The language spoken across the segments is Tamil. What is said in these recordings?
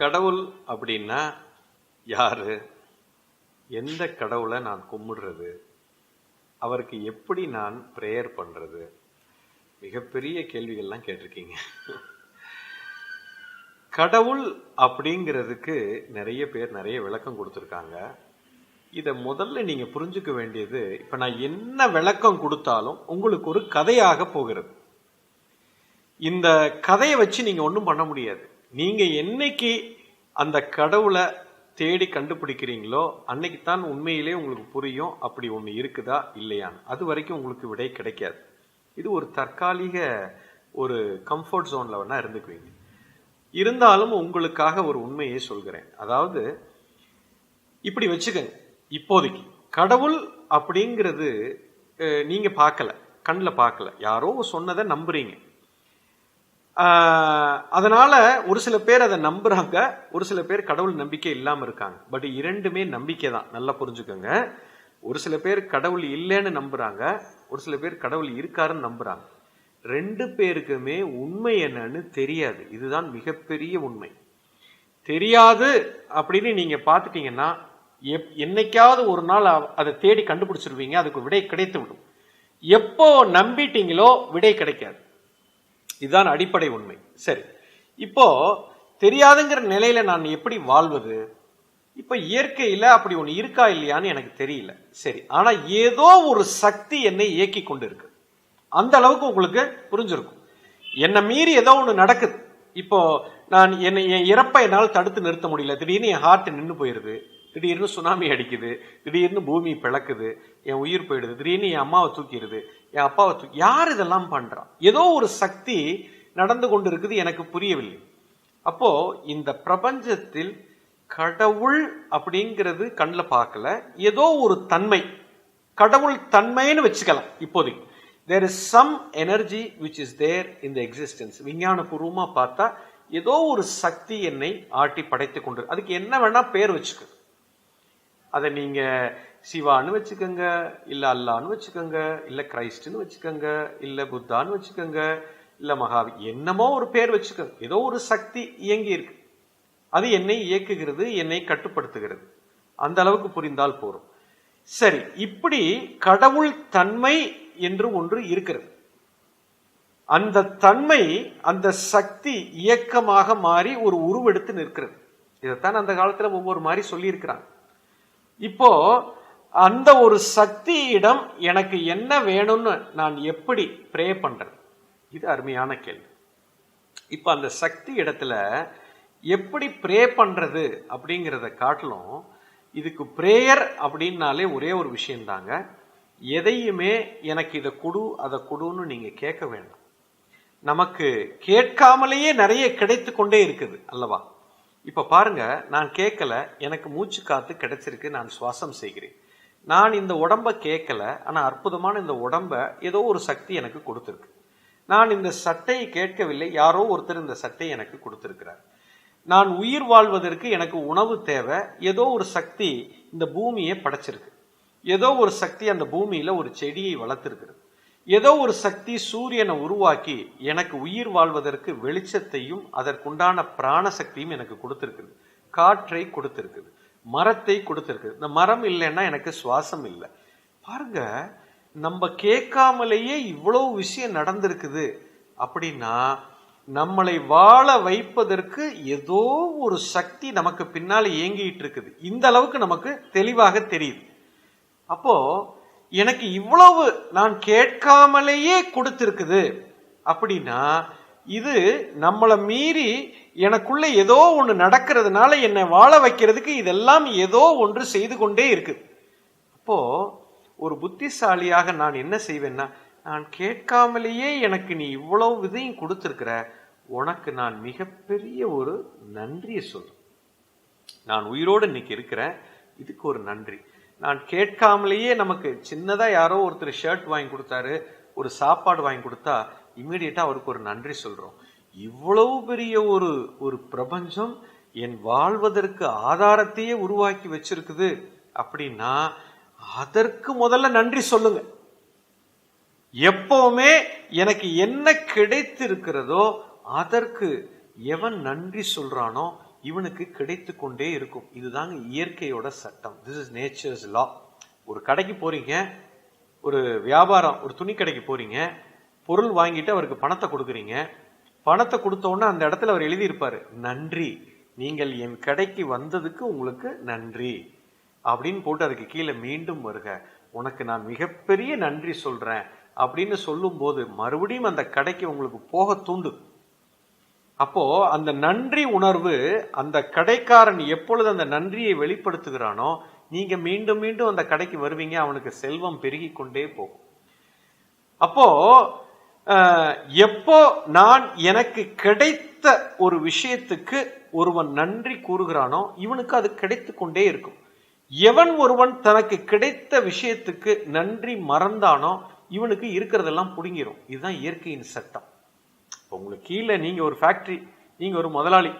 கடவுள் அப்படின்னா யாரு? எந்த கடவுளை நான் கும்பிடுறது? அவருக்கு எப்படி நான் ப்ரேயர் பண்றது? மிகப்பெரிய கேள்விகள்லாம் கேட்டிருக்கீங்க. கடவுள் அப்படிங்கிறதுக்கு நிறைய பேர் நிறைய விளக்கம் கொடுத்துருக்காங்க. இதை முதல்ல நீங்க புரிஞ்சுக்க வேண்டியது, இப்ப நான் என்ன விளக்கம் கொடுத்தாலும் உங்களுக்கு ஒரு கதையாக போகிறது. இந்த கதையை வச்சு நீங்க ஒன்றும் பண்ண முடியாது. நீங்க என்னைக்கு அந்த கடவுளை தேடி கண்டுபிடிக்கிறீங்களோ அன்னைக்கு தான் உண்மையிலே உங்களுக்கு புரியும் அப்படி ஒன்று இருக்குதா இல்லையான்னு. அது வரைக்கும் உங்களுக்கு விடை கிடைக்காது. இது ஒரு தற்காலிக ஒரு கம்ஃபர்ட் ஜோன்ல வேணா இருந்துக்குவீங்க. இருந்தாலும் உங்களுக்காக ஒரு உண்மையை சொல்கிறேன். அதாவது இப்படி வச்சுக்கங்க, இப்போதைக்கு கடவுள் அப்படிங்கிறது நீங்க பார்க்கல, கண்ணில் பார்க்கல, யாரோ சொன்னதை நம்புறீங்க. அதனால ஒரு சில பேர் அதை நம்புறாங்க, ஒரு சில பேர் கடவுள் நம்பிக்கை இல்லாம இருக்காங்க. பட் இரண்டுமே நம்பிக்கை தான், நல்லா புரிஞ்சுக்கோங்க. ஒரு சில பேர் கடவுள் இல்லைன்னு நம்புறாங்க, ஒரு சில பேர் கடவுள் இருக்காருன்னு நம்புறாங்க. ரெண்டு பேருக்குமே உண்மை என்னன்னு தெரியாது. இதுதான் மிகப்பெரிய உண்மை. தெரியாது அப்படின்னு நீங்க பாத்துட்டீங்கன்னா என்னைக்காவது ஒரு நாள் அதை தேடி கண்டுபிடிச்சிருவீங்க, அதுக்கு விடை கிடைத்து விடும். எப்போ நம்பிட்டீங்களோ விடை கிடைக்காது. இதுதான் அடிப்படை உண்மை. சரி, இப்போ தெரியாதுங்கிற நிலையில நான் எப்படி வாழ்வது? இப்ப இயற்கையில அப்படி ஒண்ணு இருக்கா இல்லையான்னு எனக்கு தெரியல. சரி, ஆனா ஏதோ ஒரு சக்தி என்னை இயக்கி கொண்டு இருக்கு. அந்த அளவுக்கு உங்களுக்கு புரிஞ்சிருக்கும். என்னை மீறி ஏதோ ஒண்ணு நடக்குது. இப்போ நான் என் இறப்பை என்னால் தடுத்து நிறுத்த முடியல. திடீர்னு என் ஹார்ட் நின்று போயிருது, திடீர்னு சுனாமி அடிக்குது, திடீர்னு பூமி பிளக்குது, என் உயிர் போயிடுது, திடீர்னு என் அம்மாவை தூக்கிடுது, என் அப்பாவை தூக்கி. யார் இதெல்லாம் பண்றான்? ஏதோ ஒரு சக்தி நடந்து கொண்டு இருக்குது, எனக்கு புரியவில்லை. அப்போ இந்த பிரபஞ்சத்தில் கடவுள் அப்படிங்கிறது கண்ணில் பார்க்கல, ஏதோ ஒரு தன்மை, கடவுள் தன்மைன்னு வச்சுக்கலாம் இப்போதைக்கு. there is some energy which is there in the existence. விஞ்ஞான பூர்வமா பார்த்தா ஏதோ ஒரு சக்தி என்னை ஆட்டி படைத்து கொண்டு, அதுக்கு என்ன வேணா பேர் வச்சுக்க. அதை நீங்க சிவான்னு வச்சுக்கோங்க, இல்ல அல்லான்னு வச்சுக்கோங்க, இல்ல கிரைஸ்ட்னு வச்சுக்கோங்க, இல்ல புத்தான்னு வச்சுக்கோங்க, இல்ல மகாவி, என்னமோ ஒரு பேர் வச்சுக்கோங்க. ஏதோ ஒரு சக்தி இயங்கி இருக்கு, அது என்னை இயக்குகிறது, என்னை கட்டுப்படுத்துகிறது. அந்த அளவுக்கு புரிந்தால் போறோம். சரி, இப்படி கடவுள் தன்மை என்று ஒன்று இருக்கிறது. அந்த தன்மை, அந்த சக்தி இயக்கமாக மாறி ஒரு உருவெடுத்து நிற்கிறது. இதைத்தான் அந்த காலத்துல ஒவ்வொரு மாதிரி சொல்லி இருக்கிறாங்க. இப்போ அந்த ஒரு சக்தியிடம் எனக்கு என்ன வேணும்னு நான் எப்படி ப்ரே பண்றேன்? இது அருமையான கேள்வி. இப்ப அந்த சக்தி இடத்துல எப்படி ப்ரே பண்றது அப்படிங்கிறத காட்டிலும், இதுக்கு பிரேயர் அப்படின்னாலே ஒரே ஒரு விஷயம் தாங்க. எதையுமே எனக்கு இதை கொடு அதை கொடுன்னு நீங்க கேட்க வேண்டாம். நமக்கு கேட்காமலேயே நிறைய கிடைத்து கொண்டே இருக்குது அல்லவா? இப்ப பாருங்க, நான் கேட்கல, எனக்கு மூச்சு காத்து கிடைச்சிருக்கு, நான் சுவாசம் செய்கிறேன். நான் இந்த உடம்ப கேட்கல, ஆனா அற்புதமான இந்த உடம்ப ஏதோ ஒரு சக்தி எனக்கு கொடுத்திருக்கு. நான் இந்த சட்டையை கேட்கவில்லை, யாரோ ஒருத்தர் இந்த சட்டையை எனக்கு கொடுத்திருக்கிறார். நான் உயிர் வாழ்வதற்கு எனக்கு உணவு தேவை, ஏதோ ஒரு சக்தி இந்த பூமியை படைச்சிருக்கு. ஏதோ ஒரு சக்தி அந்த பூமியில ஒரு செடியை வளர்த்திருக்கிறது. ஏதோ ஒரு சக்தி சூரியனை உருவாக்கி எனக்கு உயிர் வாழ்வதற்கு வெளிச்சத்தையும் அதற்குண்டான பிராண சக்தியும் எனக்கு கொடுத்திருக்குது. காற்றை கொடுத்திருக்குது, மரத்தை கொடுத்திருக்குது. இந்த மரம் இல்லைன்னா எனக்கு சுவாசம் இல்லை. பாருங்க, நம்ம கேட்காமலேயே இவ்வளவு விஷயம் நடந்திருக்குது. அப்படின்னா நம்மளை வாழ வைப்பதற்கு ஏதோ ஒரு சக்தி நமக்கு பின்னால இயங்கிட்டு இருக்குது. இந்த அளவுக்கு நமக்கு தெளிவாக தெரியுது. அப்போ எனக்கு இவ்வளவு நான் கேட்காமலேயே கொடுத்திருக்குது அப்படின்னா, இது நம்மளை மீறி எனக்குள்ள ஏதோ ஒண்ணு நடக்கிறதுனால என்னை வாழ வைக்கிறதுக்கு இதெல்லாம் ஏதோ ஒன்று செய்து கொண்டே இருக்குது. அப்போ ஒரு புத்திசாலியாக நான் என்ன செய்வேன்னா, நான் கேட்காமலேயே எனக்கு நீ இவ்வளவு இதையும் கொடுத்திருக்கிற, உனக்கு நான் மிகப்பெரிய ஒரு நன்றியை சொல்றேன். நான் உயிரோடு இன்னைக்கு இருக்கிறேன், இதுக்கு ஒரு நன்றி. நான் கேட்காமலேயே நமக்கு சின்னதா யாரோ ஒருத்தர் ஷர்ட் வாங்கி கொடுத்தாரு, ஒரு சாப்பாடு வாங்கி கொடுத்தா இம்மிடியட்டா அவருக்கு ஒரு நன்றி சொல்றோம். இவ்வளவு பெரிய ஒரு பிரபஞ்சம் என் வாழ்வதற்கு ஆதாரத்தையே உருவாக்கி வச்சிருக்குது அப்படின்னா அதற்கு முதல்ல நன்றி சொல்லுங்க. எப்பவுமே எனக்கு என்ன கிடைத்திருக்கிறதோ அதற்கு எவன் நன்றி சொல்றானோ இவனுக்கு கிடைத்து கொண்டே இருக்கும். இதுதாங்க இயற்கையோட சட்டம். திஸ் இஸ் நேச்சர்ஸ் லா. ஒரு கடைக்கு போறீங்க, ஒரு வியாபாரம், ஒரு துணி கடைக்கு போறீங்க, பொருள் வாங்கிட்டு அவருக்கு பணத்தை கொடுக்குறீங்க. பணத்தை கொடுத்த உடனே அந்த இடத்துல அவர் எழுதியிருப்பாரு, நன்றி, நீங்கள் என் கடைக்கு வந்ததுக்கு உங்களுக்கு நன்றி அப்படின்னு போட்டு அதுக்கு கீழே மீண்டும் வருக, உனக்கு நான் மிகப்பெரிய நன்றி சொல்றேன் அப்படின்னு சொல்லும் போது மறுபடியும் அந்த கடைக்கு உங்களுக்கு போக தூண்டு. அப்போ அந்த நன்றி உணர்வு, அந்த கடைக்காரன் எப்பொழுது அந்த நன்றியை வெளிப்படுத்துகிறானோ நீங்க மீண்டும் மீண்டும் அந்த கடைக்கு வருவீங்க. அவனுக்கு செல்வம் பெருகி கொண்டே போகும். அப்போ எப்போ நான் எனக்கு கிடைத்த ஒரு விஷயத்துக்கு ஒருவன் நன்றி கூறுகிறானோ இவனுக்கு அது கிடைத்து கொண்டே இருக்கும். எவன் ஒருவன் தனக்கு கிடைத்த விஷயத்துக்கு நன்றி மறந்தானோ இவனுக்கு இருக்கிறதெல்லாம் புடுங்கிரும். இதுதான் இயற்கையின் சட்டம். உங்களுக்கு கீழே நீங்க ஒரு ஃபேக்டரி, நீங்க ஒரு முதலாளி,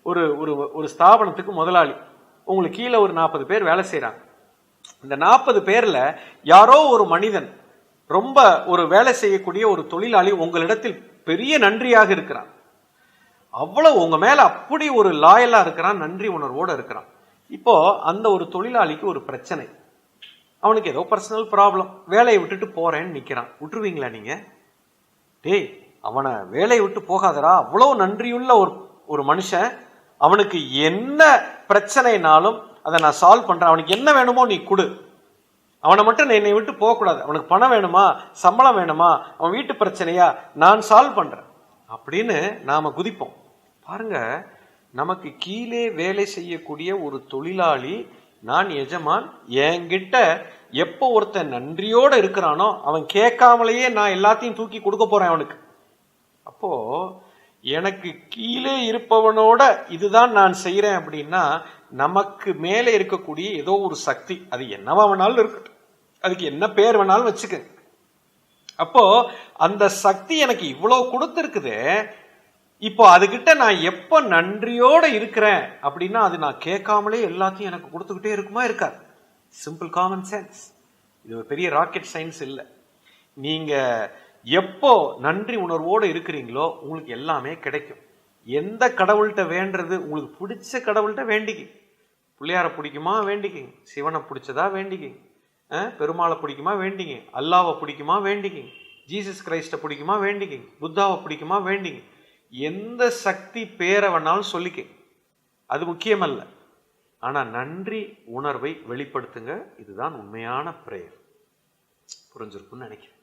ஒரு ஒரு ஸ்தாபனத்துக்கு முதலாளி, உங்களுக்கு கீழே ஒரு 40 பேர் வேலை செய்யறாங்க. இந்த 40 பேர்ல யாரோ ஒரு மனிதன், ரொம்ப ஒரு வேலை செய்யக்கூடிய ஒரு தொழிலாளி உங்களிடத்தில் பெரிய நன்றியாக இருக்கிறான். அவ்வளவு உங்க மேல அப்படி ஒரு லாயலா இருக்கிறான், நன்றி உணர்வோட இருக்கிறான். இப்போ அந்த ஒரு தொழிலாளிக்கு ஒரு பிரச்சனை, அவனுக்கு ஏதோ பர்சனல் ப்ராப்ளம், வேலையை விட்டுட்டு போறேன்னு நிக்கிறான். விட்டுருவீங்களா நீங்க? டேய், அவனை வேலையை விட்டு போகாதரா, அவ்வளவு நன்றியுள்ள ஒரு மனுஷன், அவனுக்கு என்ன பிரச்சனைனாலும் அதை நான் சால்வ் பண்றேன், அவனுக்கு என்ன வேணுமோ நீ கொடு, அவனை மட்டும் என்னை விட்டு போக கூடாது, அவனுக்கு பணம் வேணுமா, சம்பளம் வேணுமா, அவன் வீட்டு பிரச்சனையா, நான் சால்வ் பண்றேன் அப்படின்னு நாம குதிப்போம். பாருங்க, நமக்கு கீழே வேலை செய்யக்கூடிய ஒரு தொழிலாளி, நான் எஜமான், என்கிட்ட எப்போ ஒருத்தன் நன்றியோட இருக்கிறானோ அவன் கேட்காமலேயே நான் எல்லாத்தையும் தூக்கி கொடுக்க போறேன் அவனுக்கு. அப்போ எனக்கு கீழே இருப்பவனோட இதுதான் நான் செய்யறேன் அப்படின்னா, நமக்கு மேலே இருக்கக்கூடிய ஏதோ ஒரு சக்தி, அது என்னவா வேணாலும் இருக்கட்டும், அதுக்கு என்ன பேர் வேணாலும் வச்சுக்க, அப்போ அந்த சக்தி எனக்கு இவ்வளவு கொடுத்திருக்குது, இப்போ அதுகிட்ட நான் எப்ப நன்றியோட இருக்கிறேன் அப்படின்னா அது நான் கேட்காமலே எல்லாத்தையும் எனக்கு கொடுத்துக்கிட்டே இருக்குமா இருக்காது. Simple common sense. இது ஒரு பெரிய ராக்கெட் சயின்ஸ் இல்லை. நீங்க எப்போ நன்றி உணர்வோடு இருக்கிறீங்களோ உங்களுக்கு எல்லாமே கிடைக்கும். எந்த கடவுள்கிட்ட வேண்டது, உங்களுக்கு பிடிச்ச கடவுள்கிட்ட வேண்டிக்கிங்க. பிள்ளையார பிடிக்குமா வேண்டிக்கிங்க, சிவனை பிடிச்சதா வேண்டிக்கிங்க, பெருமாளை பிடிக்குமா வேண்டிங்க, அல்லாவை பிடிக்குமா வேண்டிக்கிங்க, ஜீசஸ் கிரைஸ்ட பிடிக்குமா வேண்டிக்கிங்க, புத்தாவை பிடிக்குமா வேண்டிங்க. எந்த சக்தி பேரை வேணாலும் சொல்லிக்க, அது முக்கியமல்ல. ஆனா நன்றி உணர்வை வெளிப்படுத்துங்க. இதுதான் உண்மையான பிரேயர். புரிஞ்சிருக்குன்னு நினைக்கிறேன்.